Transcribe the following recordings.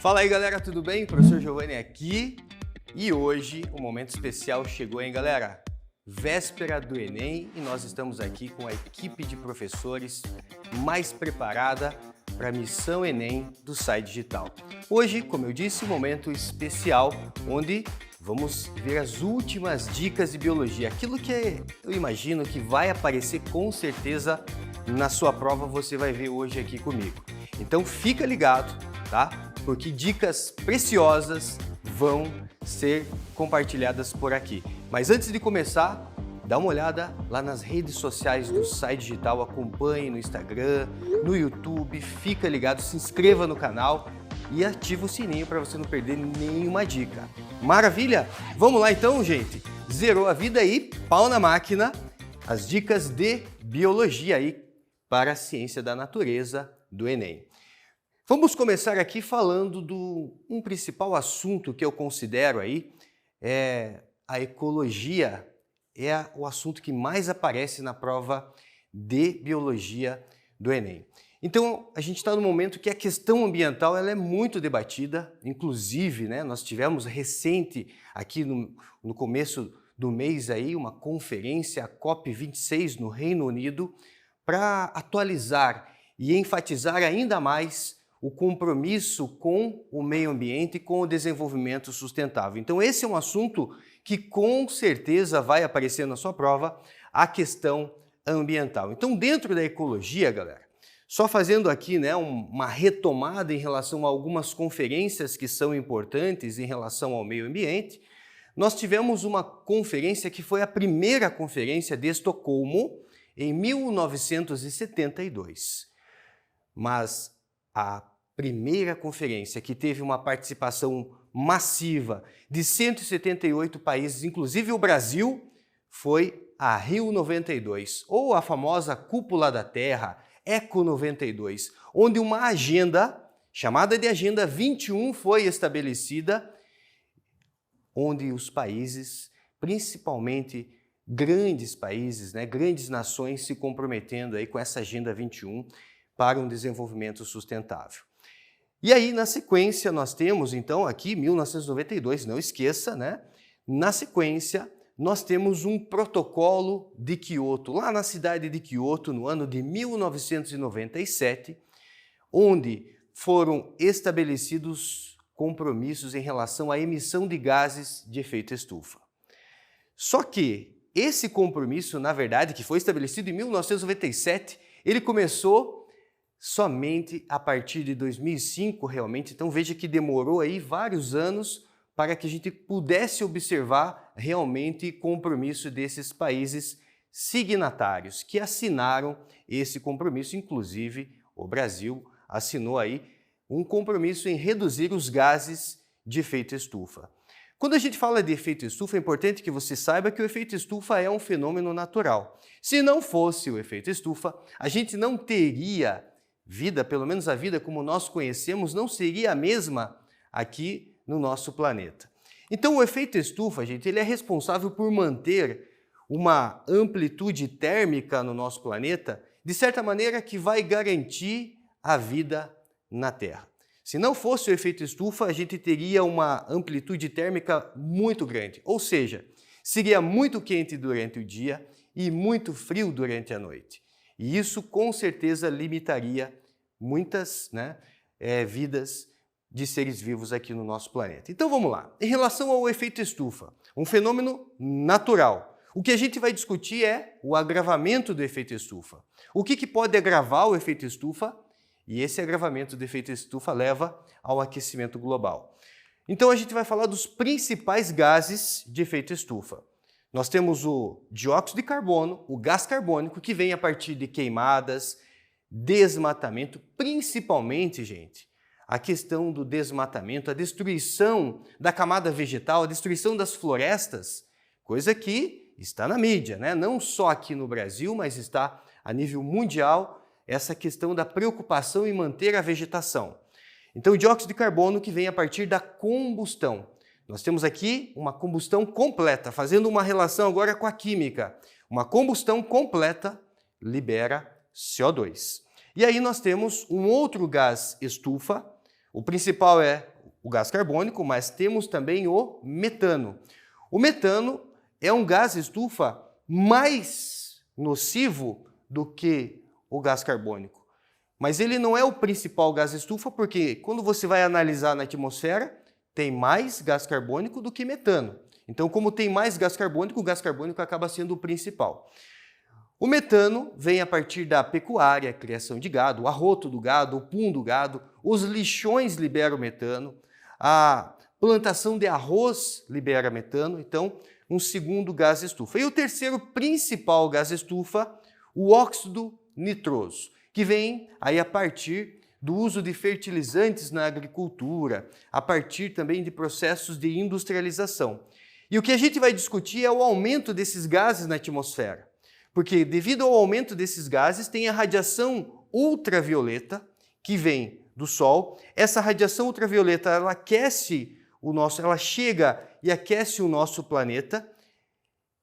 Fala aí, galera, tudo bem? Professor Giovanni aqui e hoje o momento especial chegou, hein, galera? Véspera do Enem e nós estamos aqui com a equipe de professores mais preparada para a missão Enem do SAI Digital. Hoje, como eu disse, um momento especial onde vamos ver as últimas dicas de biologia, aquilo que eu imagino que vai aparecer com certeza na sua prova, você vai ver hoje aqui comigo. Então fica ligado, tá? Porque dicas preciosas vão ser compartilhadas por aqui. Mas antes de começar, dá uma olhada lá nas redes sociais do SAI Digital, acompanhe no Instagram, no YouTube, fica ligado, se inscreva no canal e ativa o sininho para você não perder nenhuma dica. Maravilha? Vamos lá então, gente? Zerou a vida aí, pau na máquina, as dicas de biologia aí para a ciência da natureza do Enem. Vamos começar aqui falando do um principal assunto que eu considero aí, a ecologia, é o assunto que mais aparece na prova de biologia do Enem. Então, a gente está no momento que a questão ambiental ela é muito debatida, inclusive, né, nós tivemos recente, aqui no começo do mês, aí, uma conferência, a COP26 no Reino Unido, para atualizar e enfatizar ainda mais o compromisso com o meio ambiente e com o desenvolvimento sustentável. Então esse é um assunto que com certeza vai aparecer na sua prova, a questão ambiental. Então dentro da ecologia, galera, só fazendo aqui, né, uma retomada em relação a algumas conferências que são importantes em relação ao meio ambiente, nós tivemos uma conferência que foi a primeira conferência de Estocolmo em 1972. Mas a primeira conferência que teve uma participação massiva de 178 países, inclusive o Brasil, foi a Rio 92, ou a famosa Cúpula da Terra, Eco 92, onde uma agenda, chamada de Agenda 21, foi estabelecida, onde os países, principalmente grandes países, né, grandes nações se comprometendo aí com essa Agenda 21 para um desenvolvimento sustentável. E aí, na sequência, nós temos, então, aqui, 1992, não esqueça, né? Na sequência, nós temos um protocolo de Kyoto, lá na cidade de Kyoto, no ano de 1997, onde foram estabelecidos compromissos em relação à emissão de gases de efeito estufa. Só que esse compromisso, na verdade, que foi estabelecido em 1997, ele começou somente a partir de 2005, realmente. Então veja que demorou aí vários anos para que a gente pudesse observar realmente o compromisso desses países signatários que assinaram esse compromisso, inclusive o Brasil assinou aí um compromisso em reduzir os gases de efeito estufa. Quando a gente fala de efeito estufa, é importante que você saiba que o efeito estufa é um fenômeno natural. Se não fosse o efeito estufa, a gente não teria vida, pelo menos a vida como nós conhecemos, não seria a mesma aqui no nosso planeta. Então o efeito estufa, gente, ele é responsável por manter uma amplitude térmica no nosso planeta, de certa maneira que vai garantir a vida na Terra. Se não fosse o efeito estufa, a gente teria uma amplitude térmica muito grande, ou seja, seria muito quente durante o dia e muito frio durante a noite. E isso com certeza limitaria muitas vidas de seres vivos aqui no nosso planeta. Então vamos lá. Em relação ao efeito estufa, um fenômeno natural. O que a gente vai discutir é o agravamento do efeito estufa. O que pode agravar o efeito estufa? E esse agravamento do efeito estufa leva ao aquecimento global. Então a gente vai falar dos principais gases de efeito estufa. Nós temos o dióxido de carbono, o gás carbônico, que vem a partir de queimadas, desmatamento, principalmente, gente, a questão do desmatamento, a destruição da camada vegetal, a destruição das florestas, coisa que está na mídia, né? Não só aqui no Brasil, mas está a nível mundial, essa questão da preocupação em manter a vegetação. Então, o dióxido de carbono que vem a partir da combustão. Nós temos aqui uma combustão completa, fazendo uma relação agora com a química. Uma combustão completa libera CO2. E aí nós temos um outro gás estufa, o principal é o gás carbônico, mas temos também o metano. O metano é um gás estufa mais nocivo do que o gás carbônico. Mas ele não é o principal gás estufa porque quando você vai analisar na atmosfera, tem mais gás carbônico do que metano. Então, como tem mais gás carbônico, o gás carbônico acaba sendo o principal. O metano vem a partir da pecuária, a criação de gado, o arroto do gado, o pum do gado, os lixões liberam metano, a plantação de arroz libera metano, então um segundo gás estufa. E o terceiro principal gás estufa, o óxido nitroso, que vem aí a partir do uso de fertilizantes na agricultura, a partir também de processos de industrialização. E o que a gente vai discutir é o aumento desses gases na atmosfera. Porque devido ao aumento desses gases, tem a radiação ultravioleta que vem do Sol. Essa radiação ultravioleta, ela aquece ela chega e aquece o nosso planeta.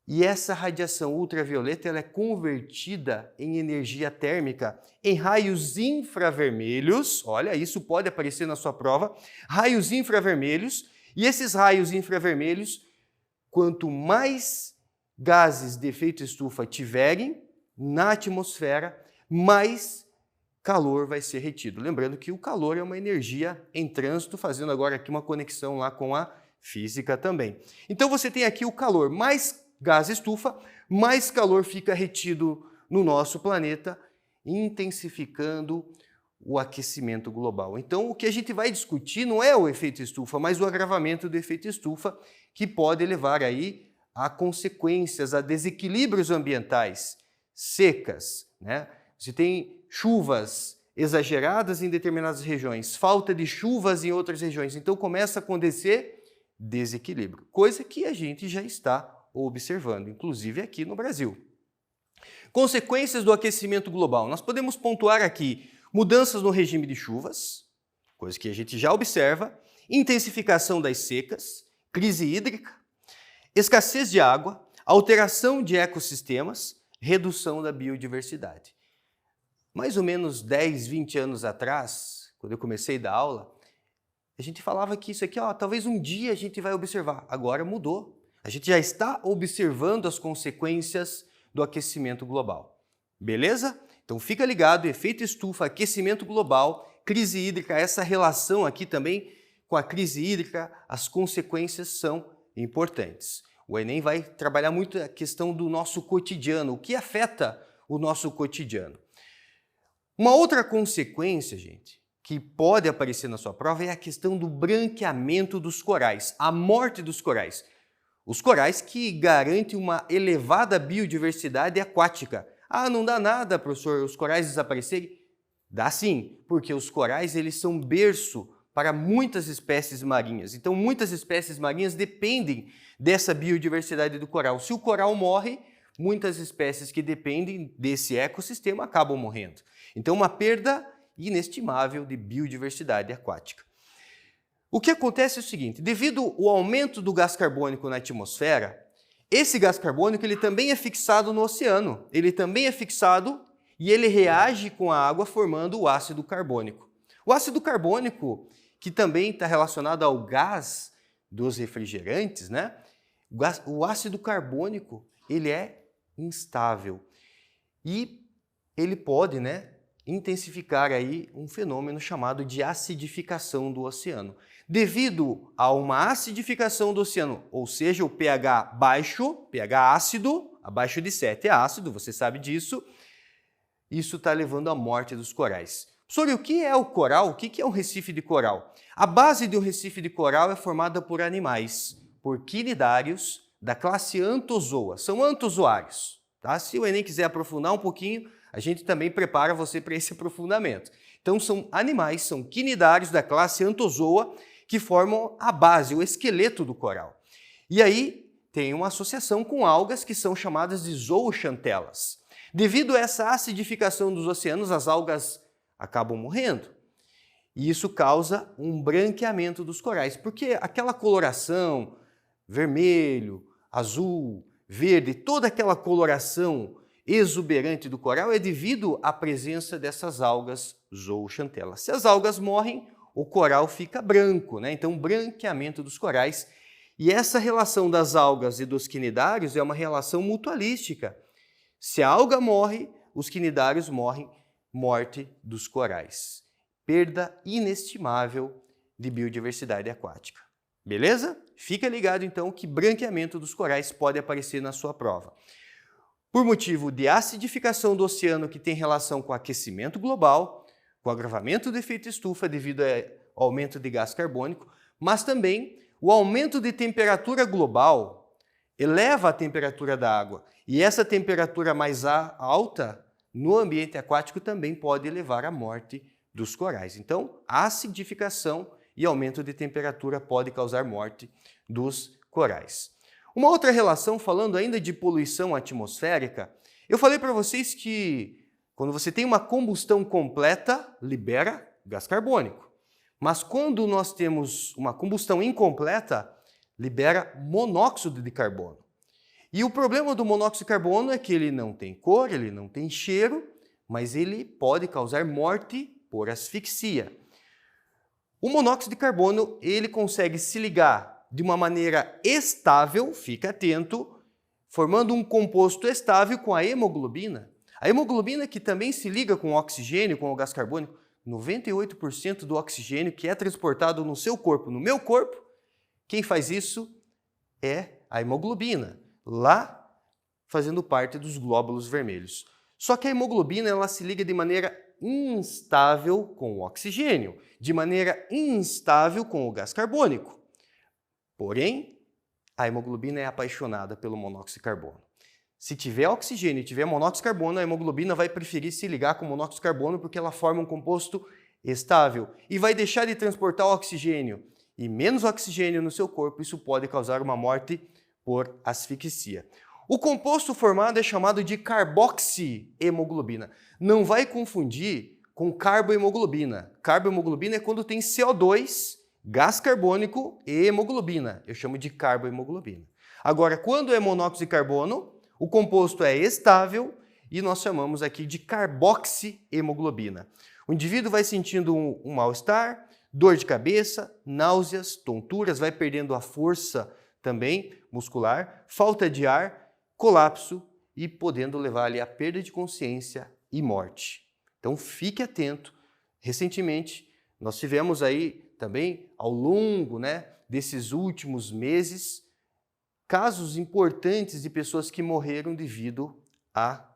E essa radiação ultravioleta, ela é convertida em energia térmica, em raios infravermelhos. Olha, isso pode aparecer na sua prova. Raios infravermelhos. E esses raios infravermelhos, quanto mais gases de efeito estufa tiverem na atmosfera, mais calor vai ser retido. Lembrando que o calor é uma energia em trânsito, fazendo agora aqui uma conexão lá com a física também. Então você tem aqui o calor, mais gás estufa, mais calor fica retido no nosso planeta, intensificando o aquecimento global. Então o que a gente vai discutir não é o efeito estufa, mas o agravamento do efeito estufa, que pode levar aí a consequências, a desequilíbrios ambientais, secas, né? Você tem chuvas exageradas em determinadas regiões, falta de chuvas em outras regiões, então começa a acontecer desequilíbrio, coisa que a gente já está observando, inclusive aqui no Brasil. Consequências do aquecimento global. Nós podemos pontuar aqui mudanças no regime de chuvas, coisa que a gente já observa, intensificação das secas, crise hídrica, escassez de água, alteração de ecossistemas, redução da biodiversidade. Mais ou menos 10, 20 anos atrás, quando eu comecei a dar aula, a gente falava que isso aqui, talvez um dia a gente vai observar. Agora mudou. A gente já está observando as consequências do aquecimento global. Beleza? Então fica ligado, efeito estufa, aquecimento global, crise hídrica, essa relação aqui também com a crise hídrica, as consequências são importantes. O Enem vai trabalhar muito a questão do nosso cotidiano, o que afeta o nosso cotidiano. Uma outra consequência, gente, que pode aparecer na sua prova é a questão do branqueamento dos corais, a morte dos corais. Os corais que garantem uma elevada biodiversidade aquática. Ah, não dá nada, professor, os corais desaparecerem? Dá sim, porque os corais eles são berço para muitas espécies marinhas. Então, muitas espécies marinhas dependem dessa biodiversidade do coral. Se o coral morre, muitas espécies que dependem desse ecossistema acabam morrendo. Então, uma perda inestimável de biodiversidade aquática. O que acontece é o seguinte, devido ao aumento do gás carbônico na atmosfera, esse gás carbônico ele também é fixado no oceano. Ele também é fixado e ele reage com a água formando o ácido carbônico. O ácido carbônico, que também está relacionado ao gás dos refrigerantes, né? O ácido carbônico, ele é instável e ele pode, intensificar aí um fenômeno chamado de acidificação do oceano. Devido a uma acidificação do oceano, ou seja, o pH baixo, pH ácido, abaixo de 7 é ácido, você sabe disso, isso está levando à morte dos corais. Sobre o que é o coral? O que é um recife de coral? A base de um recife de coral é formada por animais, por quinidários da classe Anthozoa. São antozoários. Tá? Se o Enem quiser aprofundar um pouquinho, a gente também prepara você para esse aprofundamento. Então são animais, são quinidários da classe Anthozoa que formam a base, o esqueleto do coral. E aí tem uma associação com algas que são chamadas de zooxantelas. Devido a essa acidificação dos oceanos, as algas acabam morrendo. E isso causa um branqueamento dos corais, porque aquela coloração vermelho, azul, verde, toda aquela coloração exuberante do coral é devido à presença dessas algas zooxantelas. Se as algas morrem, o coral fica branco, né? Então, branqueamento dos corais. E essa relação das algas e dos quinidários é uma relação mutualística. Se a alga morre, os quinidários morrem, morte dos corais. Perda inestimável de biodiversidade aquática. Beleza? Fica ligado então que branqueamento dos corais pode aparecer na sua prova. Por motivo de acidificação do oceano que tem relação com o aquecimento global, com o agravamento do efeito estufa devido ao aumento de gás carbônico, mas também o aumento de temperatura global eleva a temperatura da água. E essa temperatura mais alta no ambiente aquático também pode levar à morte dos corais. Então, a acidificação e aumento de temperatura pode causar morte dos corais. Uma outra relação, falando ainda de poluição atmosférica, eu falei para vocês que quando você tem uma combustão completa, libera gás carbônico. Mas quando nós temos uma combustão incompleta, libera monóxido de carbono. E o problema do monóxido de carbono é que ele não tem cor, ele não tem cheiro, mas ele pode causar morte por asfixia. O monóxido de carbono, ele consegue se ligar de uma maneira estável, fica atento, formando um composto estável com a hemoglobina. A hemoglobina que também se liga com o oxigênio, com o gás carbônico, 98% do oxigênio que é transportado no seu corpo, no meu corpo, quem faz isso é a hemoglobina, lá fazendo parte dos glóbulos vermelhos. Só que a hemoglobina ela se liga de maneira instável com o oxigênio, de maneira instável com o gás carbônico. Porém, a hemoglobina é apaixonada pelo monóxido de carbono. Se tiver oxigênio e tiver monóxido de carbono, a hemoglobina vai preferir se ligar com monóxido de carbono porque ela forma um composto estável e vai deixar de transportar o oxigênio. E menos oxigênio no seu corpo, isso pode causar uma morte por asfixia. O composto formado é chamado de carboxihemoglobina. Não vai confundir com carbohemoglobina. Carbohemoglobina é quando tem CO2, gás carbônico e hemoglobina. Eu chamo de carbohemoglobina. Agora, quando é monóxido de carbono, o composto é estável e nós chamamos aqui de carboxihemoglobina. O indivíduo vai sentindo um mal-estar, dor de cabeça, náuseas, tonturas, vai perdendo a força também muscular, falta de ar, colapso e podendo levar ali a perda de consciência e morte. Então fique atento. Recentemente nós tivemos aí também ao longo desses últimos meses casos importantes de pessoas que morreram devido a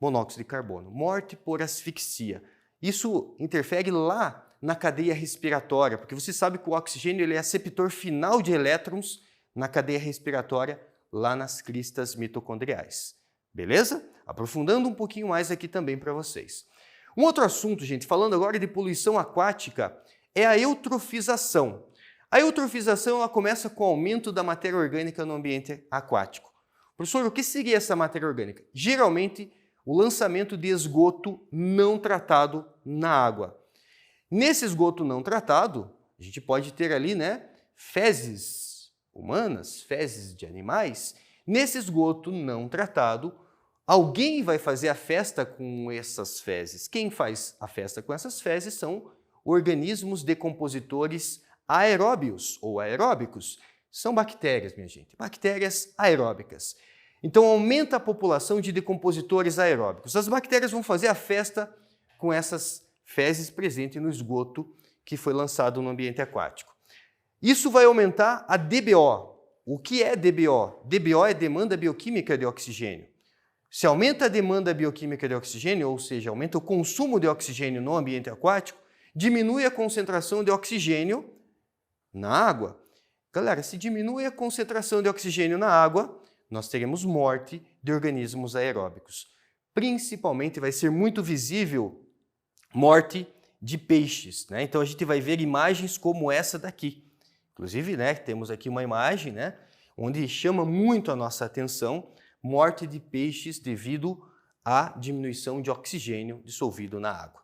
monóxido de carbono. Morte por asfixia. Isso interfere lá na cadeia respiratória, porque você sabe que o oxigênio ele é receptor final de elétrons na cadeia respiratória, lá nas cristas mitocondriais. Beleza? Aprofundando um pouquinho mais aqui também para vocês. Um outro assunto, gente, falando agora de poluição aquática, é a eutrofização. A eutrofização ela começa com o aumento da matéria orgânica no ambiente aquático. Professor, o que seria essa matéria orgânica? Geralmente, o lançamento de esgoto não tratado na água. Nesse esgoto não tratado, a gente pode ter ali, fezes humanas, fezes de animais. Nesse esgoto não tratado, alguém vai fazer a festa com essas fezes. Quem faz a festa com essas fezes são organismos decompositores aeróbios ou aeróbicos. São bactérias, minha gente, bactérias aeróbicas. Então aumenta a população de decompositores aeróbicos. As bactérias vão fazer a festa com essas fezes presentes no esgoto que foi lançado no ambiente aquático. Isso vai aumentar a DBO. O que é DBO? DBO é demanda bioquímica de oxigênio. Se aumenta a demanda bioquímica de oxigênio, ou seja, aumenta o consumo de oxigênio no ambiente aquático, diminui a concentração de oxigênio na água. Galera, se diminui a concentração de oxigênio na água, nós teremos morte de organismos aeróbicos. Principalmente vai ser muito visível morte de peixes. Então a gente vai ver imagens como essa daqui. Inclusive, temos aqui uma imagem onde chama muito a nossa atenção morte de peixes devido à diminuição de oxigênio dissolvido na água.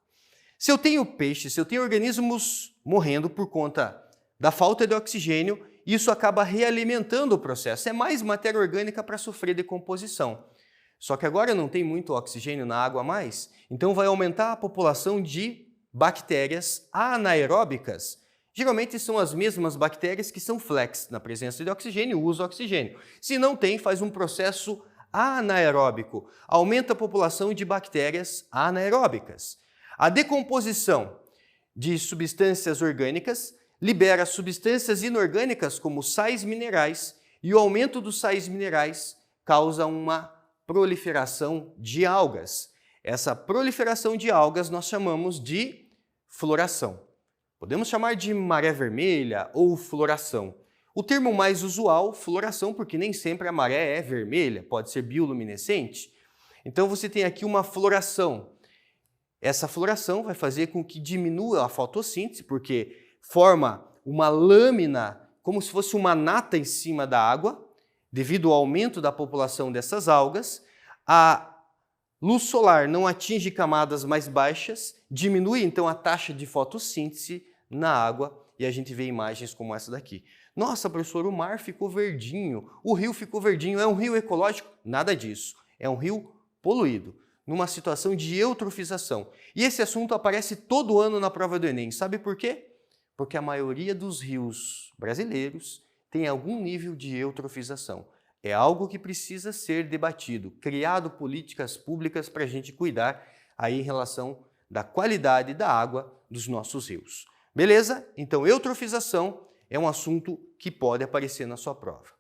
Se eu tenho peixes, se eu tenho organismos morrendo por conta da falta de oxigênio, isso acaba realimentando o processo. É mais matéria orgânica para sofrer decomposição. Só que agora não tem muito oxigênio na água mais, então vai aumentar a população de bactérias anaeróbicas. Geralmente são as mesmas bactérias que são flex, na presença de oxigênio, usa oxigênio. Se não tem, faz um processo anaeróbico, aumenta a população de bactérias anaeróbicas. A decomposição de substâncias orgânicas libera substâncias inorgânicas como sais minerais e o aumento dos sais minerais causa uma proliferação de algas. Essa proliferação de algas nós chamamos de floração. Podemos chamar de maré vermelha ou floração. O termo mais usual, floração, porque nem sempre a maré é vermelha, pode ser bioluminescente. Então você tem aqui uma floração. Essa floração vai fazer com que diminua a fotossíntese, porque forma uma lâmina, como se fosse uma nata em cima da água, devido ao aumento da população dessas algas. A luz solar não atinge camadas mais baixas, diminui então a taxa de fotossíntese na água e a gente vê imagens como essa daqui. Nossa, professor, o mar ficou verdinho, o rio ficou verdinho, é um rio ecológico? Nada disso, é um rio poluído, numa situação de eutrofização. E esse assunto aparece todo ano na prova do Enem. Sabe por quê? Porque a maioria dos rios brasileiros tem algum nível de eutrofização. É algo que precisa ser debatido, criado políticas públicas para a gente cuidar aí em relação da qualidade da água dos nossos rios. Beleza? Então, eutrofização é um assunto que pode aparecer na sua prova.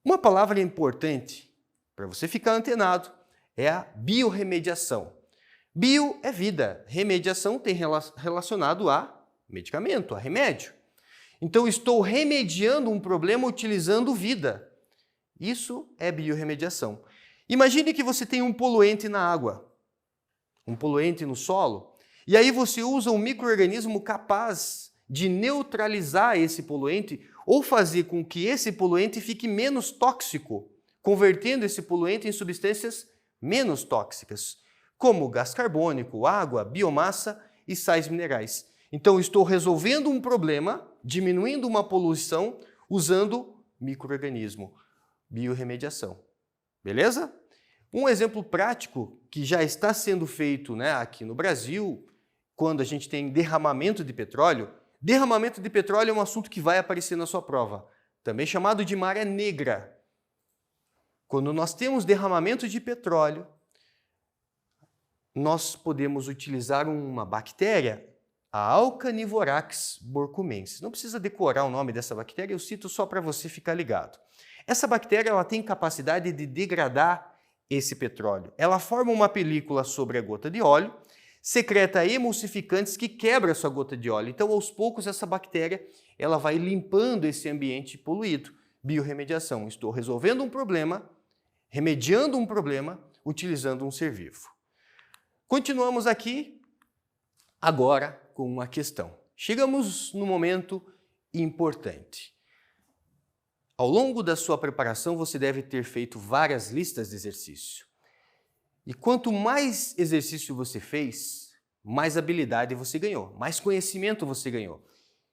Uma palavra importante para você ficar antenado é a biorremediação. Bio é vida, remediação tem relacionado a medicamento, a remédio. Então, estou remediando um problema utilizando vida. Isso é biorremediação. Imagine que você tem um poluente na água, um poluente no solo, e aí você usa um micro-organismo capaz de neutralizar esse poluente ou fazer com que esse poluente fique menos tóxico, convertendo esse poluente em substâncias menos tóxicas, como gás carbônico, água, biomassa e sais minerais. Então, estou resolvendo um problema, diminuindo uma poluição, usando micro-organismo. Biorremediação. Beleza? Um exemplo prático que já está sendo feito, aqui no Brasil, quando a gente tem derramamento de petróleo. Derramamento de petróleo é um assunto que vai aparecer na sua prova, também chamado de maré negra. Quando nós temos derramamento de petróleo, nós podemos utilizar uma bactéria, a Alcanivorax borcumensis. Não precisa decorar o nome dessa bactéria, eu cito só para você ficar ligado. Essa bactéria ela tem capacidade de degradar esse petróleo. Ela forma uma película sobre a gota de óleo, secreta emulsificantes que quebram essa gota de óleo. Então, aos poucos, essa bactéria ela vai limpando esse ambiente poluído. Biorremediação. Estou resolvendo um problema, remediando um problema, utilizando um ser vivo. Continuamos aqui, agora, com uma questão. Chegamos no momento importante. Ao longo da sua preparação, você deve ter feito várias listas de exercício. E quanto mais exercício você fez, mais habilidade você ganhou, mais conhecimento você ganhou.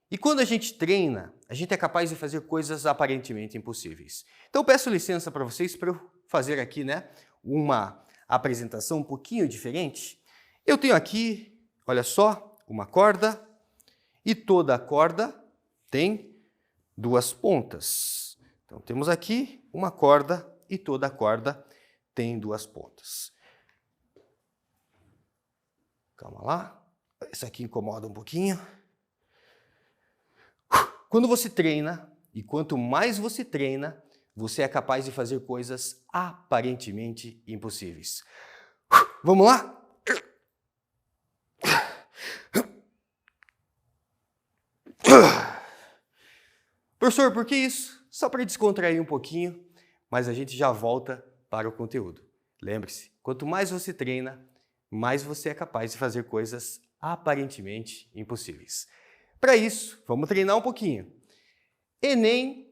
E quando a gente treina, a gente é capaz de fazer coisas aparentemente impossíveis. Então, peço licença para vocês para eu fazer aqui, uma apresentação um pouquinho diferente. Eu tenho aqui, olha só, uma corda e toda a corda tem duas pontas. Então, temos aqui uma corda e toda a corda tem duas pontas. Calma lá. Esse aqui incomoda um pouquinho. Quando você treina, e quanto mais você treina, você é capaz de fazer coisas aparentemente impossíveis. Vamos lá? Professor, por que isso? Só para descontrair um pouquinho, mas a gente já volta para o conteúdo. Lembre-se, quanto mais você treina, mais você é capaz de fazer coisas aparentemente impossíveis. Para isso, vamos treinar um pouquinho. Enem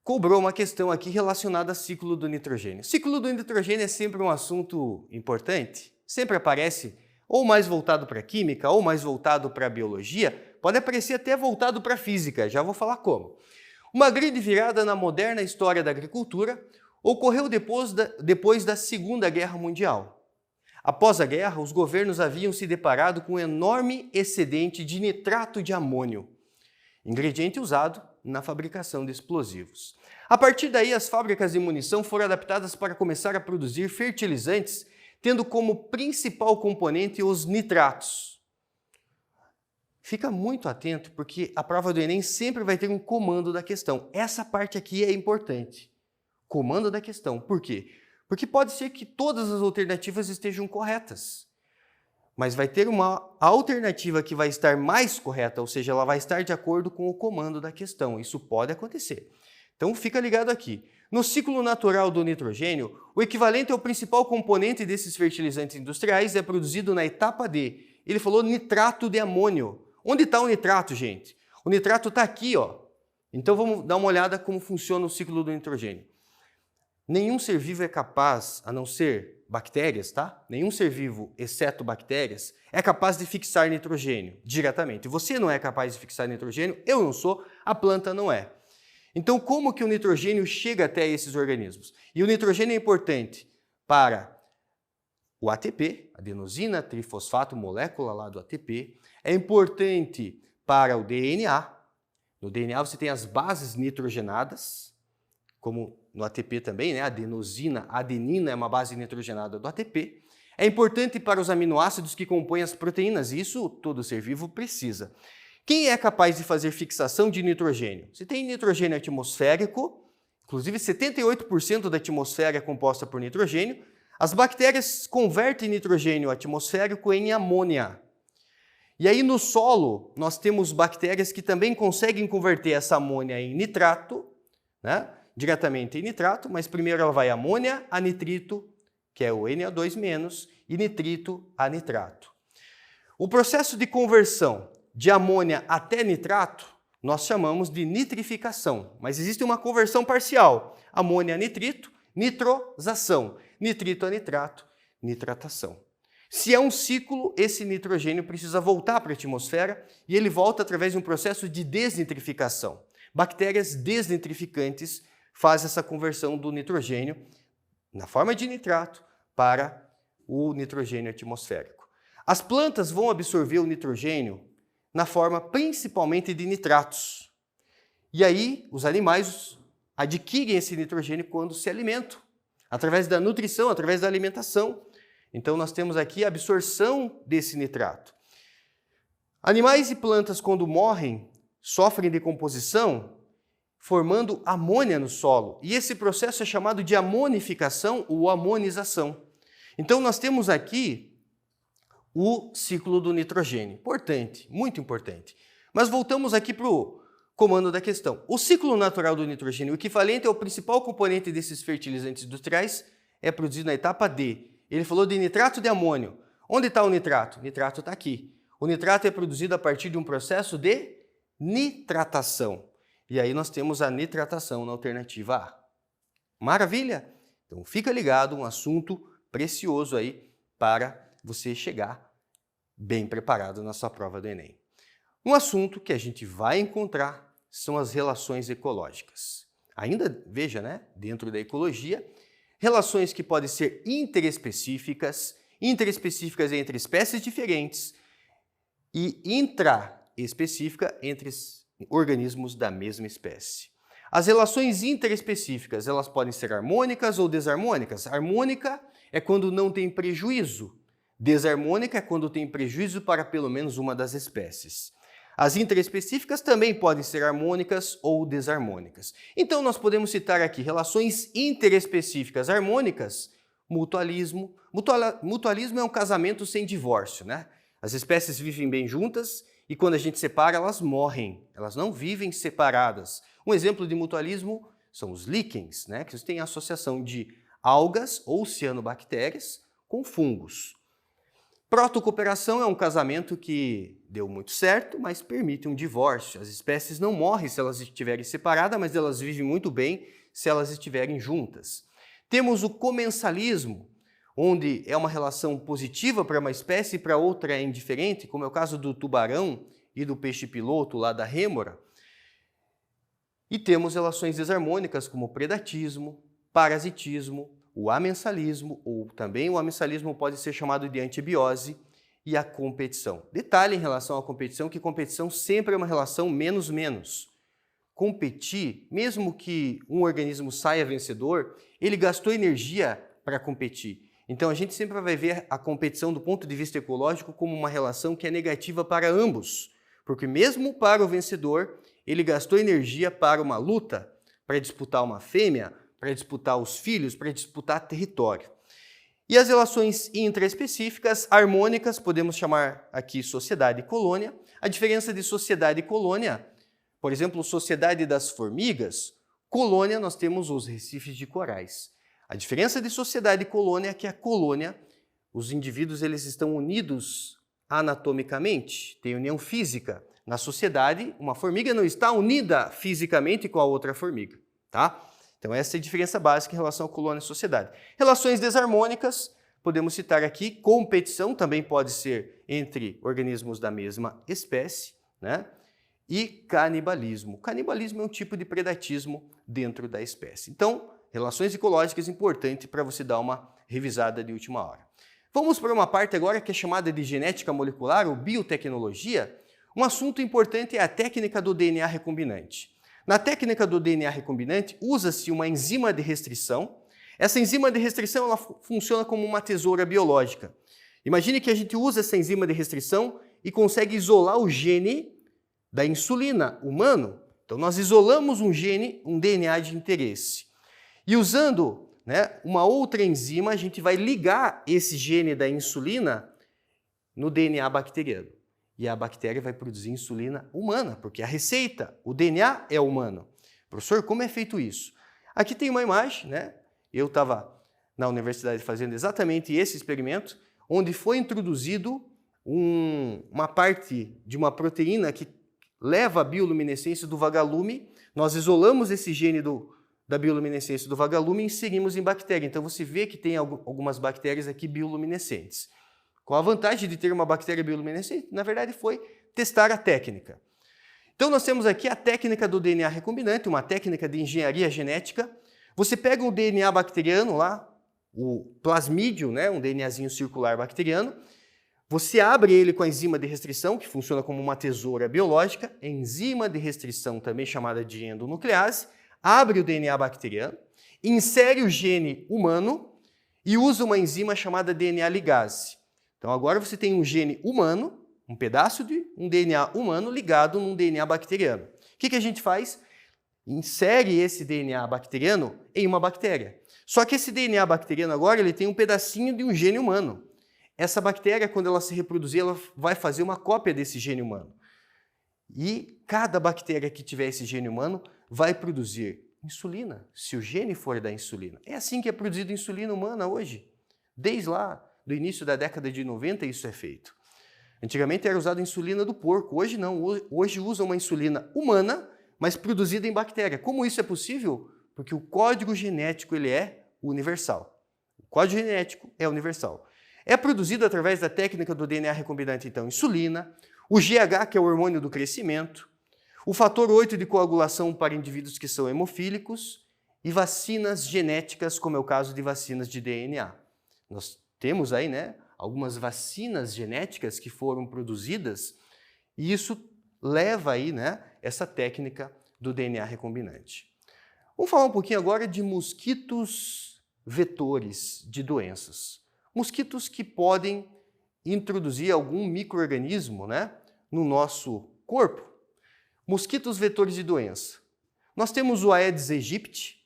cobrou uma questão aqui relacionada ao ciclo do nitrogênio. O ciclo do nitrogênio é sempre um assunto importante, sempre aparece ou mais voltado para a química ou mais voltado para a biologia, pode aparecer até voltado para a física, já vou falar como. Uma grande virada na moderna história da agricultura ocorreu depois da Segunda Guerra Mundial. Após a guerra, os governos haviam se deparado com um enorme excedente de nitrato de amônio, ingrediente usado na fabricação de explosivos. A partir daí, as fábricas de munição foram adaptadas para começar a produzir fertilizantes, tendo como principal componente os nitratos. Fica muito atento, porque a prova do Enem sempre vai ter um comando da questão. Essa parte aqui é importante. Comando da questão. Por quê? Porque pode ser que todas as alternativas estejam corretas, mas vai ter uma alternativa que vai estar mais correta, ou seja, ela vai estar de acordo com o comando da questão. Isso pode acontecer. Então fica ligado aqui. No ciclo natural do nitrogênio, o equivalente ao principal componente desses fertilizantes industriais é produzido na etapa D. Ele falou nitrato de amônio. Onde está o nitrato, gente? O nitrato está aqui, ó. Então vamos dar uma olhada como funciona o ciclo do nitrogênio. Nenhum ser vivo é capaz, a não ser bactérias, tá? Nenhum ser vivo, exceto bactérias, é capaz de fixar nitrogênio diretamente. Você não é capaz de fixar nitrogênio, eu não sou, a planta não é. Então, como que o nitrogênio chega até esses organismos? E o nitrogênio é importante para o ATP, adenosina trifosfato, molécula lá do ATP, é importante para o DNA. No DNA você tem as bases nitrogenadas, como no ATP também, né? Adenosina, adenina é uma base nitrogenada do ATP. É importante para os aminoácidos que compõem as proteínas, e isso todo ser vivo precisa. Quem é capaz de fazer fixação de nitrogênio? Você tem nitrogênio atmosférico, inclusive 78% da atmosfera é composta por nitrogênio. As bactérias convertem nitrogênio atmosférico em amônia. E aí no solo nós temos bactérias que também conseguem converter essa amônia em nitrato, né? Diretamente em nitrato, mas primeiro ela vai amônia a nitrito, que é o Na2-, e nitrito a nitrato. O processo de conversão de amônia até nitrato nós chamamos de nitrificação, mas existe uma conversão parcial. Amônia a nitrito, nitrosação. Nitrito a nitrato, nitratação. Se é um ciclo, esse nitrogênio precisa voltar para a atmosfera e ele volta através de um processo de desnitrificação. Bactérias desnitrificantes fazem essa conversão do nitrogênio na forma de nitrato para o nitrogênio atmosférico. As plantas vão absorver o nitrogênio na forma principalmente de nitratos. E aí os animais adquirem esse nitrogênio quando se alimentam, através da nutrição, através da alimentação. Então nós temos aqui a absorção desse nitrato. Animais e plantas, quando morrem, sofrem decomposição, formando amônia no solo. E esse processo é chamado de amonificação ou amonização. Então nós temos aqui o ciclo do nitrogênio. Importante, muito importante. Mas voltamos aqui para o comando da questão. O ciclo natural do nitrogênio, o equivalente ao principal componente desses fertilizantes industriais, é produzido na etapa D. Ele falou de nitrato de amônio. Onde está o nitrato? O nitrato está aqui. O nitrato é produzido a partir de um processo de nitratação. E aí nós temos a nitratação na alternativa A. Maravilha? Então fica ligado, um assunto precioso aí para você chegar bem preparado na sua prova do Enem. Um assunto que a gente vai encontrar são as relações ecológicas. Ainda, veja, né, dentro da ecologia, relações que podem ser interespecíficas entre espécies diferentes e intraespecífica entre organismos da mesma espécie. As relações interespecíficas, elas podem ser harmônicas ou desarmônicas. Harmônica é quando não tem prejuízo. Desarmônica é quando tem prejuízo para pelo menos uma das espécies. As interespecíficas também podem ser harmônicas ou desarmônicas. Então nós podemos citar aqui relações interespecíficas harmônicas, mutualismo. Mutualismo é um casamento sem divórcio, né? As espécies vivem bem juntas e quando a gente separa, elas morrem. Elas não vivem separadas. Um exemplo de mutualismo são os líquens, né? Que têm associação de algas ou cianobactérias com fungos. Protocooperação é um casamento que deu muito certo, mas permite um divórcio. As espécies não morrem se elas estiverem separadas, mas elas vivem muito bem se elas estiverem juntas. Temos o comensalismo, onde é uma relação positiva para uma espécie e para outra é indiferente, como é o caso do tubarão e do peixe-piloto lá da rêmora. E temos relações desarmônicas como predatismo, parasitismo, o amensalismo, ou também o amensalismo pode ser chamado de antibiose, e a competição. Detalhe em relação à competição, que competição sempre é uma relação menos-menos. Competir, mesmo que um organismo saia vencedor, ele gastou energia para competir. Então a gente sempre vai ver a competição do ponto de vista ecológico como uma relação que é negativa para ambos, porque mesmo para o vencedor, ele gastou energia para uma luta, para disputar uma fêmea, para disputar os filhos, para disputar território. E as relações intraespecíficas, harmônicas, podemos chamar aqui sociedade e colônia. A diferença de sociedade e colônia, por exemplo, sociedade das formigas, colônia, nós temos os recifes de corais. A diferença de sociedade e colônia é que a colônia, os indivíduos eles estão unidos anatomicamente, tem união física. Na sociedade, uma formiga não está unida fisicamente com a outra formiga, tá? Então essa é a diferença básica em relação à colônia e sociedade. Relações desarmônicas, podemos citar aqui, competição também pode ser entre organismos da mesma espécie, né? E canibalismo. Canibalismo é um tipo de predatismo dentro da espécie. Então, relações ecológicas importante para você dar uma revisada de última hora. Vamos para uma parte agora que é chamada de genética molecular ou biotecnologia. Um assunto importante é a técnica do DNA recombinante. Na técnica do DNA recombinante, usa-se uma enzima de restrição. Essa enzima de restrição ela funciona como uma tesoura biológica. Imagine que a gente usa essa enzima de restrição e consegue isolar o gene da insulina humano. Então, nós isolamos um gene, um DNA de interesse. E usando, né, uma outra enzima, a gente vai ligar esse gene da insulina no DNA bacteriano. E a bactéria vai produzir insulina humana, porque a receita, o DNA é humano. Professor, como é feito isso? Aqui tem uma imagem, né? Eu estava na universidade fazendo exatamente esse experimento, onde foi introduzido uma parte de uma proteína que leva a bioluminescência do vagalume. Nós isolamos esse gene da bioluminescência do vagalume e inserimos em bactéria. Então você vê que tem algumas bactérias aqui bioluminescentes. Qual a vantagem de ter uma bactéria bioluminescente? Na verdade, foi testar a técnica. Então, nós temos aqui a técnica do DNA recombinante, uma técnica de engenharia genética. Você pega o DNA bacteriano lá, o plasmídio, né, um DNAzinho circular bacteriano, você abre ele com a enzima de restrição, que funciona como uma tesoura biológica, enzima de restrição, também chamada de endonuclease, abre o DNA bacteriano, insere o gene humano e usa uma enzima chamada DNA ligase. Então agora você tem um gene humano, um pedaço de um DNA humano ligado num DNA bacteriano. O que a gente faz? Insere esse DNA bacteriano em uma bactéria. Só que esse DNA bacteriano agora ele tem um pedacinho de um gene humano. Essa bactéria, quando ela se reproduzir, ela vai fazer uma cópia desse gene humano. E cada bactéria que tiver esse gene humano vai produzir insulina, se o gene for da insulina. É assim que é produzida insulina humana hoje. Desde lá do início da década de 90 isso é feito. Antigamente era usada a insulina do porco, hoje não. Hoje usa uma insulina humana, mas produzida em bactéria. Como isso é possível? Porque o código genético ele é universal. O código genético é universal. É produzido através da técnica do DNA recombinante, então, insulina, o GH, que é o hormônio do crescimento, o fator 8 de coagulação para indivíduos que são hemofílicos e vacinas genéticas, como é o caso de vacinas de DNA. Nós temos aí, né, algumas vacinas genéticas que foram produzidas e isso leva aí, né, essa técnica do DNA recombinante. Vamos falar um pouquinho agora de mosquitos vetores de doenças. Mosquitos que podem introduzir algum micro-organismo, né, no nosso corpo. Mosquitos vetores de doença. Nós temos o Aedes aegypti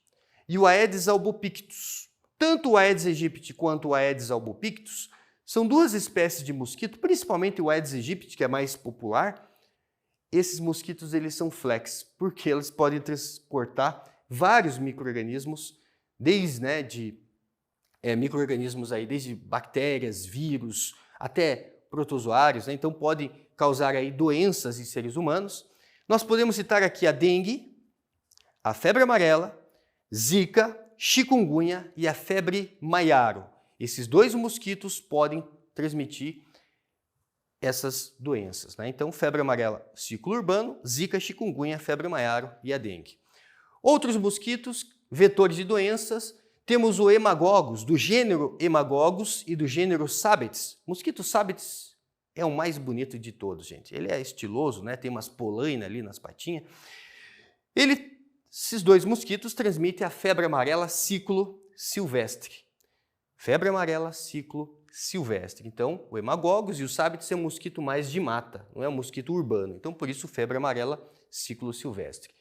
e o Aedes albopictus. Tanto o Aedes aegypti quanto o Aedes albopictus são duas espécies de mosquito, principalmente o Aedes aegypti, que é mais popular. Esses mosquitos eles são flex, porque eles podem transportar vários micro-organismos, desde micro-organismos aí, desde bactérias, vírus, até protozoários, né? Então podem causar aí doenças em seres humanos. Nós podemos citar aqui a dengue, a febre amarela, zika, chikungunya e a febre maiaro. Esses dois mosquitos podem transmitir essas doenças, né? Então, febre amarela, ciclo urbano, zika, chikungunya, febre maiaro e a dengue. Outros mosquitos, vetores de doenças, Temos o Haemococcus, do gênero Haemococcus e do gênero Sabethes. Mosquito Sabethes é o mais bonito de todos, gente. Ele é estiloso, né? Tem umas polainas ali nas patinhas. Esses dois mosquitos transmitem a febre amarela ciclo silvestre. Febre amarela ciclo silvestre. Então, o Haemococcus e o Sabethes é um mosquito mais de mata, não é um mosquito urbano. Então, por isso, febre amarela ciclo silvestre.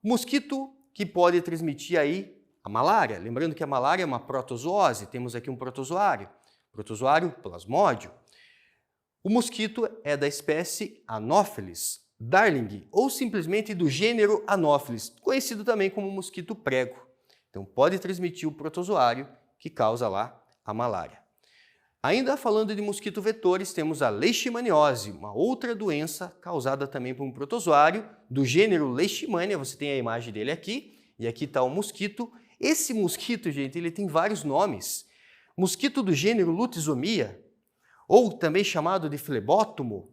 Mosquito que pode transmitir aí a malária. Lembrando que a malária é uma protozoose. Temos aqui um protozoário plasmódio. O mosquito é da espécie Anopheles darling, ou simplesmente do gênero Anopheles, conhecido também como mosquito prego. Então, pode transmitir o protozoário que causa lá a malária. Ainda falando de mosquito vetores, temos a leishmaniose, uma outra doença causada também por um protozoário do gênero Leishmania. Você tem a imagem dele aqui, e aqui está o mosquito. Esse mosquito, gente, ele tem vários nomes. Mosquito do gênero Lutisomia, ou também chamado de flebótomo.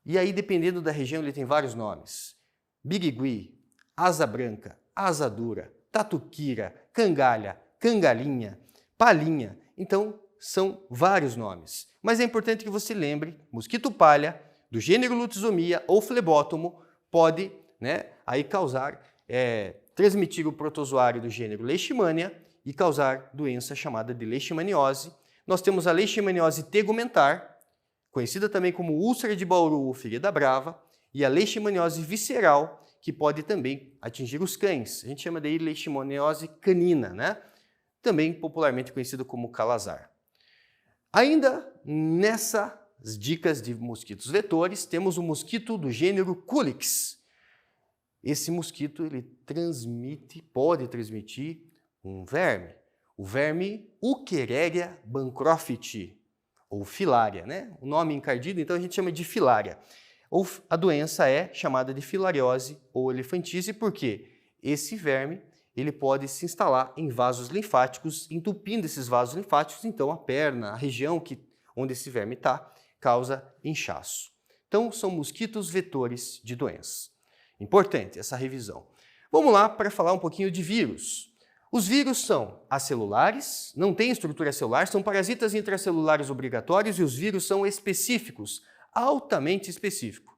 E aí, dependendo da região, ele tem vários nomes. Birigui, asa branca, asa dura, tatuquira, cangalha, cangalinha, palhinha. Então, são vários nomes. Mas é importante que você lembre, mosquito palha, do gênero Lutisomia ou flebótomo, pode, aí causar, transmitir o protozoário do gênero Leishmania e causar doença chamada de leishmaniose. Nós temos a leishmaniose tegumentar, conhecida também como úlcera de Bauru ou ferida brava, e a leishmaniose visceral, que pode também atingir os cães. A gente chama de leishmaniose canina, também popularmente conhecida como calazar. Ainda nessas dicas de mosquitos vetores, temos o mosquito do gênero Culex. Esse mosquito ele pode transmitir um verme, o verme Uchereria bancroft, ou filária, O nome encardido, então a gente chama de filária. Ou a doença é chamada de filariose ou elefantise, porque esse verme ele pode se instalar em vasos linfáticos, entupindo esses vasos linfáticos, então a perna, a região onde esse verme está, causa inchaço. Então, são mosquitos vetores de doenças. Importante essa revisão. Vamos lá para falar um pouquinho de vírus. Os vírus são acelulares, não têm estrutura celular, são parasitas intracelulares obrigatórios e os vírus são específicos, altamente específicos.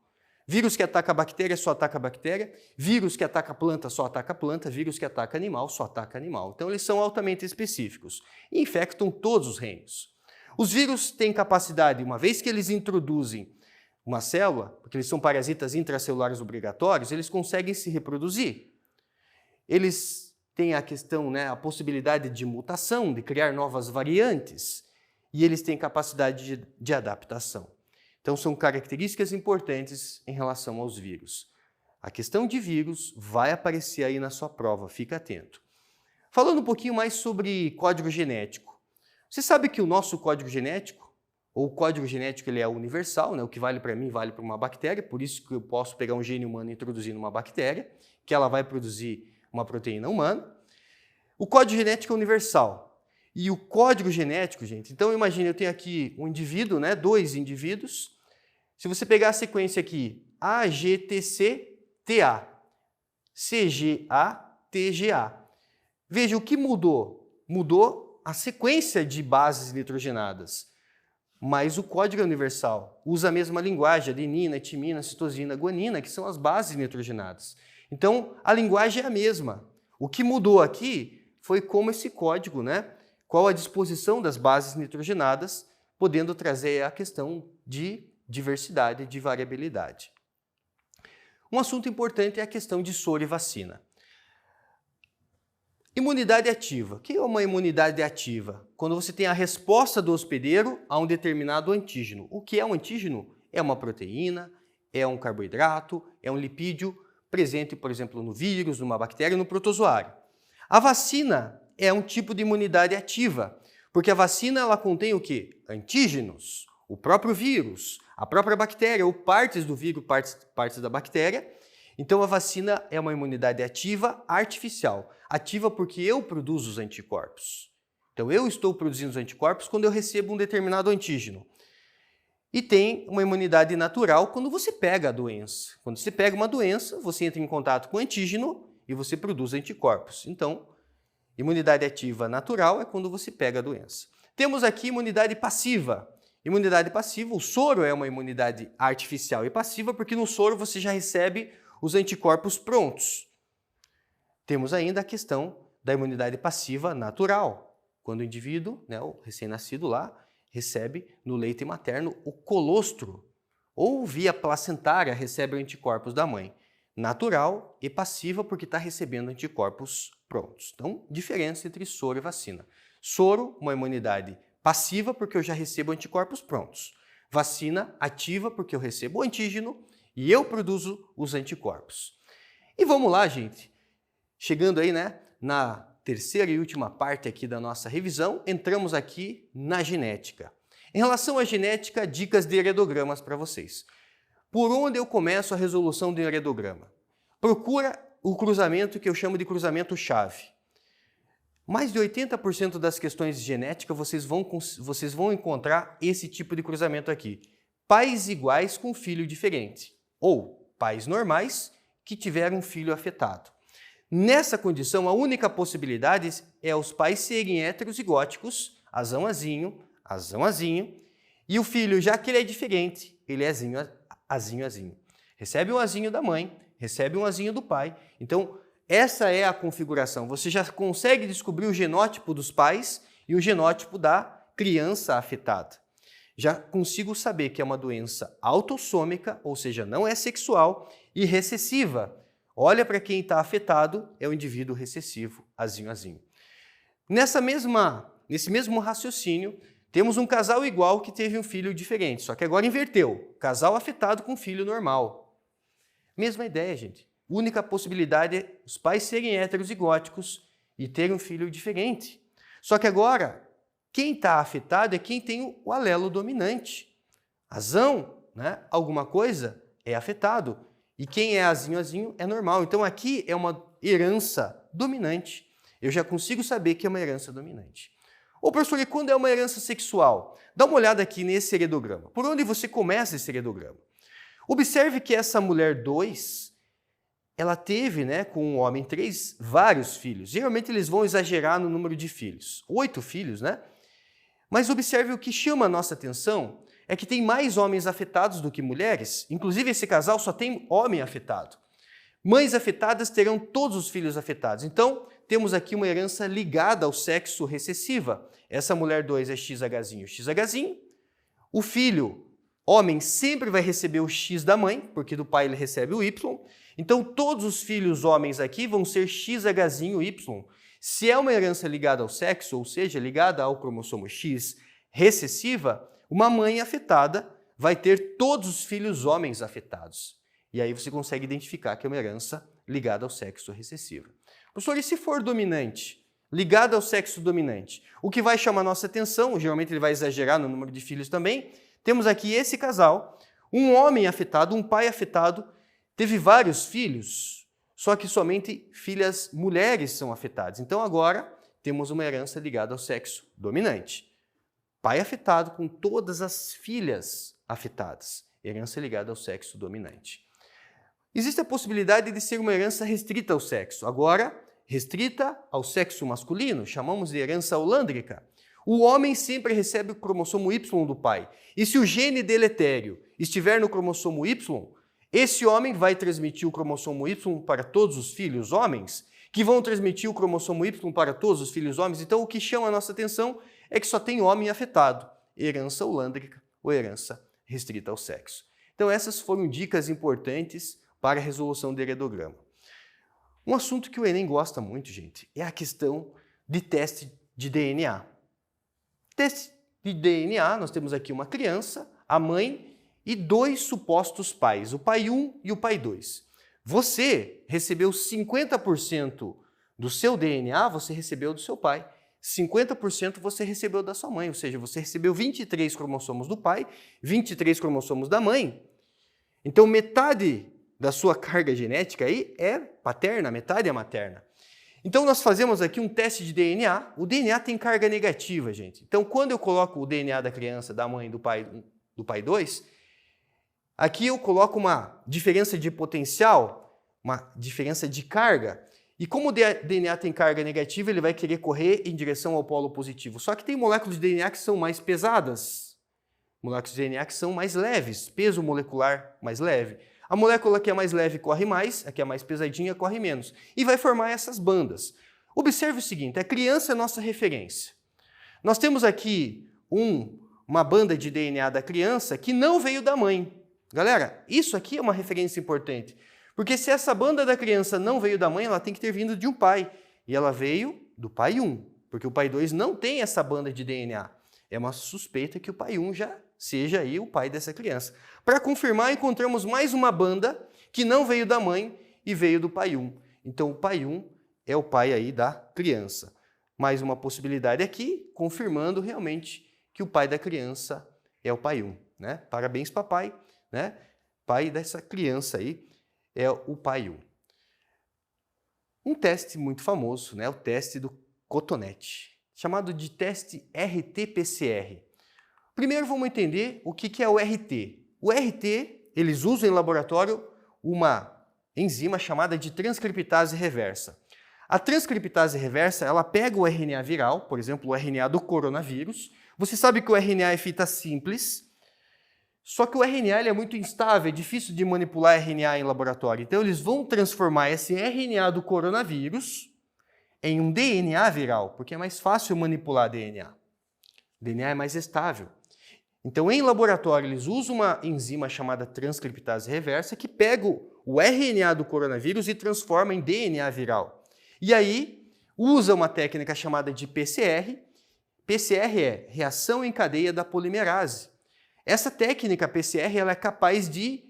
Vírus que ataca a bactéria só ataca a bactéria, vírus que ataca a planta só ataca a planta, vírus que ataca animal só ataca animal. Então eles são altamente específicos e infectam todos os reinos. Os vírus têm capacidade, uma vez que eles introduzem uma célula, porque eles são parasitas intracelulares obrigatórios, eles conseguem se reproduzir. Eles têm a questão, a possibilidade de mutação, de criar novas variantes, e eles têm capacidade de adaptação. Então, são características importantes em relação aos vírus. A questão de vírus vai aparecer aí na sua prova, fica atento. Falando um pouquinho mais sobre código genético. Você sabe que o nosso código genético, ou o código genético ele é universal, o que vale para mim vale para uma bactéria, por isso que eu posso pegar um gene humano e introduzir numa bactéria, que ela vai produzir uma proteína humana. O código genético é universal. E o código genético, gente, então imagine, eu tenho aqui um indivíduo, dois indivíduos. Se você pegar a sequência aqui, AGTC-TA, CGA-TGA, veja o que mudou. Mudou a sequência de bases nitrogenadas, mas o código é universal. Usa a mesma linguagem, adenina, timina, citosina, guanina, que são as bases nitrogenadas. Então, a linguagem é a mesma. O que mudou aqui foi como esse código, qual a disposição das bases nitrogenadas, podendo trazer a questão de diversidade, de variabilidade. Um assunto importante é a questão de soro e vacina. Imunidade ativa. O que é uma imunidade ativa? Quando você tem a resposta do hospedeiro a um determinado antígeno. O que é um antígeno? É uma proteína, é um carboidrato, é um lipídio presente, por exemplo, no vírus, numa bactéria, no protozoário. A vacina é um tipo de imunidade ativa, porque a vacina ela contém o quê? Antígenos, o próprio vírus, a própria bactéria, ou partes do vírus, partes da bactéria. Então a vacina é uma imunidade ativa artificial. Ativa porque eu produzo os anticorpos. Então eu estou produzindo os anticorpos quando eu recebo um determinado antígeno. E tem uma imunidade natural quando você pega a doença. Quando você pega uma doença, você entra em contato com o antígeno e você produz anticorpos. Então, Imunidade ativa natural é quando você pega a doença. Temos aqui imunidade passiva. Imunidade passiva, o soro é uma imunidade artificial e passiva, porque no soro você já recebe os anticorpos prontos. Temos ainda a questão da imunidade passiva natural, quando o indivíduo, né, o recém-nascido lá, recebe no leite materno o colostro, ou via placentária recebe anticorpos da mãe. Natural e passiva porque está recebendo anticorpos prontos. Então, diferença entre soro e vacina. Soro, uma imunidade passiva porque eu já recebo anticorpos prontos. Vacina, ativa porque eu recebo o antígeno e eu produzo os anticorpos. E vamos lá, gente. Chegando aí, né, na terceira e última parte aqui da nossa revisão, entramos aqui na genética. Em relação à genética, dicas de heredogramas para vocês. Por onde eu começo a resolução do heredograma? Procura o cruzamento que eu chamo de cruzamento-chave. Mais de 80% das questões de genética vocês vão encontrar esse tipo de cruzamento aqui. Pais iguais com filho diferente. Ou pais normais que tiveram um filho afetado. Nessa condição, a única possibilidade é os pais serem heterozigóticos, azão, azinho, azão, azinho, e o filho, já que ele é diferente, ele é azinho, azinho, azinho. Recebe um azinho da mãe, recebe um azinho do pai. Então, essa é a configuração. Você já consegue descobrir o genótipo dos pais e o genótipo da criança afetada. Já consigo saber que é uma doença autossômica, ou seja, não é sexual, e recessiva. Olha para quem está afetado, é o indivíduo recessivo, azinho, azinho. Nesse mesmo raciocínio, temos um casal igual que teve um filho diferente, só que agora inverteu. Casal afetado com filho normal. Mesma ideia, gente. Única possibilidade é os pais serem heterozigóticos e terem um filho diferente. Só que agora, quem está afetado é quem tem o alelo dominante. Azão, né? Alguma coisa é afetado. E quem é azinho, azinho é normal. Então aqui é uma herança dominante. Eu já consigo saber que é uma herança dominante. Ô professor, e quando é uma herança sexual? Dá uma olhada aqui nesse heredograma. Por onde você começa esse heredograma? Observe que essa mulher 2, ela teve, né, com o homem 3, vários filhos. Geralmente eles vão exagerar no número de filhos. 8 filhos, né? Mas observe o que chama a nossa atenção é que tem mais homens afetados do que mulheres. Inclusive, esse casal só tem homem afetado. Mães afetadas terão todos os filhos afetados. Então, temos aqui uma herança ligada ao sexo recessiva. Essa mulher 2 é XHzinho, XHzinho. O filho, homem, sempre vai receber o X da mãe, porque do pai ele recebe o Y. Então, todos os filhos homens aqui vão ser XHzinho Y. Se é uma herança ligada ao sexo, ou seja, ligada ao cromossomo X recessiva, uma mãe afetada vai ter todos os filhos homens afetados. E aí você consegue identificar que é uma herança ligada ao sexo recessivo. Professor, e se for dominante? Ligada ao sexo dominante. O que vai chamar nossa atenção, geralmente ele vai exagerar no número de filhos também, temos aqui esse casal, um homem afetado, um pai afetado, teve vários filhos, só que somente filhas mulheres são afetadas. Então agora temos uma herança ligada ao sexo dominante. Pai afetado com todas as filhas afetadas. Herança ligada ao sexo dominante. Existe a possibilidade de ser uma herança restrita ao sexo. Agora, restrita ao sexo masculino, chamamos de herança holândrica. O homem sempre recebe o cromossomo Y do pai. E se o gene deletério estiver no cromossomo Y, esse homem vai transmitir o cromossomo Y para todos os filhos homens, que vão transmitir o cromossomo Y para todos os filhos homens. Então, o que chama a nossa atenção é que só tem homem afetado, herança holândrica ou herança restrita ao sexo. Então essas foram dicas importantes para a resolução do heredograma. Um assunto que o Enem gosta muito, gente, é a questão de teste de DNA. Teste de DNA, nós temos aqui uma criança, a mãe e 2 supostos pais, o pai 1 e o pai 2. Você recebeu 50% do seu DNA, você recebeu do seu pai. 50% você recebeu da sua mãe, ou seja, você recebeu 23 cromossomos do pai, 23 cromossomos da mãe. Então, metade da sua carga genética aí é paterna, metade é materna. Então, nós fazemos aqui um teste de DNA. O DNA tem carga negativa, gente. Então, quando eu coloco o DNA da criança, da mãe, do pai 2, aqui eu coloco uma diferença de potencial, uma diferença de carga, E como o DNA tem carga negativa, ele vai querer correr em direção ao polo positivo. Só que tem moléculas de DNA que são mais pesadas, moléculas de DNA que são mais leves, peso molecular mais leve. A molécula que é mais leve corre mais, a que é mais pesadinha corre menos. E vai formar essas bandas. Observe o seguinte, a criança é nossa referência. Nós temos aqui uma banda de DNA da criança que não veio da mãe. Galera, isso aqui é uma referência importante. Porque se essa banda da criança não veio da mãe, ela tem que ter vindo de um pai. E ela veio do pai 1, porque o pai 2 não tem essa banda de DNA. É uma suspeita que o pai 1 já seja aí o pai dessa criança. Para confirmar, encontramos mais uma banda que não veio da mãe e veio do pai 1. Então o pai 1 é o pai aí da criança. Mais uma possibilidade aqui, confirmando realmente que o pai da criança é o pai 1. Né? Parabéns, papai. Né? Pai dessa criança aí é o pai 1. Um teste muito famoso, né? O teste do cotonete, chamado de teste RT-PCR. Primeiro vamos entender o que é o RT. O RT, eles usam em laboratório uma enzima chamada de transcriptase reversa. A transcriptase reversa, ela pega o RNA viral, por exemplo, o RNA do coronavírus. Você sabe que o RNA é fita simples, só que o RNA ele é muito instável, é difícil de manipular RNA em laboratório. Então eles vão transformar esse RNA do coronavírus em um DNA viral, porque é mais fácil manipular DNA. O DNA é mais estável. Então em laboratório eles usam uma enzima chamada transcriptase reversa que pega o RNA do coronavírus e transforma em DNA viral. E aí usa uma técnica chamada de PCR. PCR é reação em cadeia da polimerase. Essa técnica PCR ela é capaz de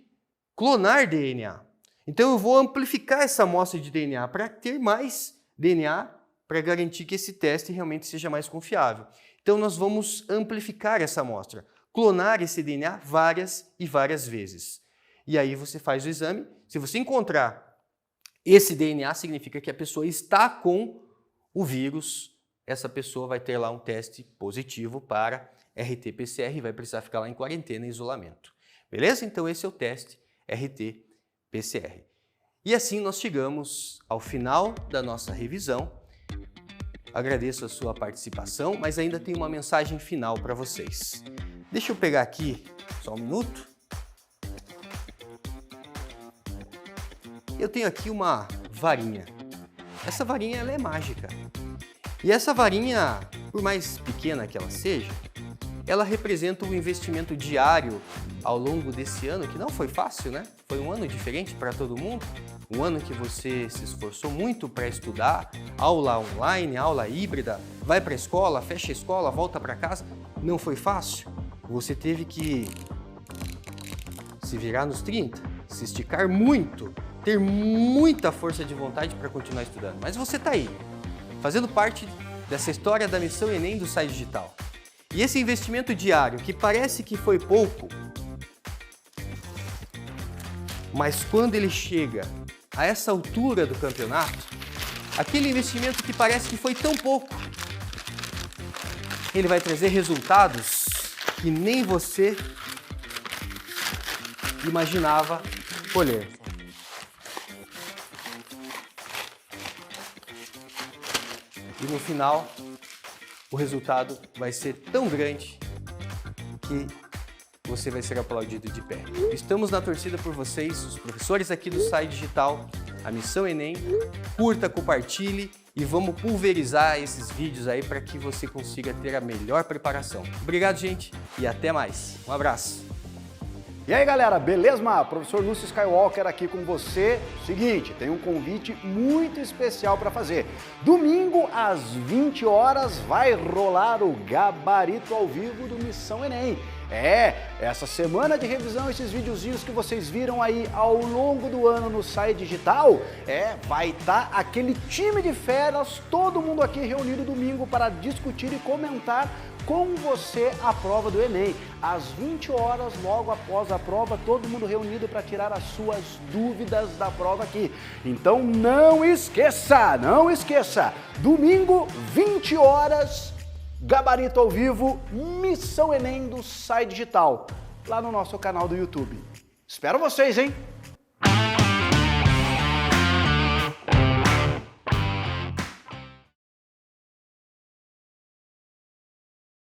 clonar DNA. Então eu vou amplificar essa amostra de DNA para ter mais DNA para garantir que esse teste realmente seja mais confiável. Então nós vamos amplificar essa amostra, clonar esse DNA várias e várias vezes. E aí você faz o exame. Se você encontrar esse DNA, significa que a pessoa está com o vírus. Essa pessoa vai ter lá um teste positivo para RT-PCR e vai precisar ficar lá em quarentena e isolamento. Beleza? Então esse é o teste RT-PCR. E assim nós chegamos ao final da nossa revisão. Agradeço a sua participação, mas ainda tem uma mensagem final para vocês. Deixa eu pegar aqui, só um minuto. Eu tenho aqui uma varinha. Essa varinha ela é mágica. E essa varinha, por mais pequena que ela seja, ela representa um investimento diário ao longo desse ano, que não foi fácil, né? Foi um ano diferente para todo mundo, um ano que você se esforçou muito para estudar, aula online, aula híbrida, vai para a escola, fecha a escola, volta para casa. Não foi fácil. Você teve que se virar nos 30, se esticar muito, ter muita força de vontade para continuar estudando. Mas você está aí, fazendo parte dessa história da missão Enem do SAI Digital. E esse investimento diário, que parece que foi pouco, mas quando ele chega a essa altura do campeonato, aquele investimento que parece que foi tão pouco, ele vai trazer resultados que nem você imaginava colher. E no final, o resultado vai ser tão grande que você vai ser aplaudido de pé. Estamos na torcida por vocês, os professores aqui do SAI Digital, a Missão Enem. Curta, compartilhe e vamos pulverizar esses vídeos aí para que você consiga ter a melhor preparação. Obrigado, gente, e até mais. Um abraço. E aí, galera, beleza? Professor Lúcio Skywalker aqui com você. Seguinte, tem um convite muito especial para fazer. Domingo, às 20 horas, vai rolar o gabarito ao vivo do Missão Enem. Essa semana de revisão, esses videozinhos que vocês viram aí ao longo do ano no SAI Digital, vai estar aquele time de feras, todo mundo aqui reunido domingo para discutir e comentar com você a prova do Enem. Às 20 horas, logo após a prova, todo mundo reunido para tirar as suas dúvidas da prova aqui. Então não esqueça, domingo, 20 horas, gabarito ao vivo, Missão Enem do SAI Digital, lá no nosso canal do YouTube. Espero vocês, hein?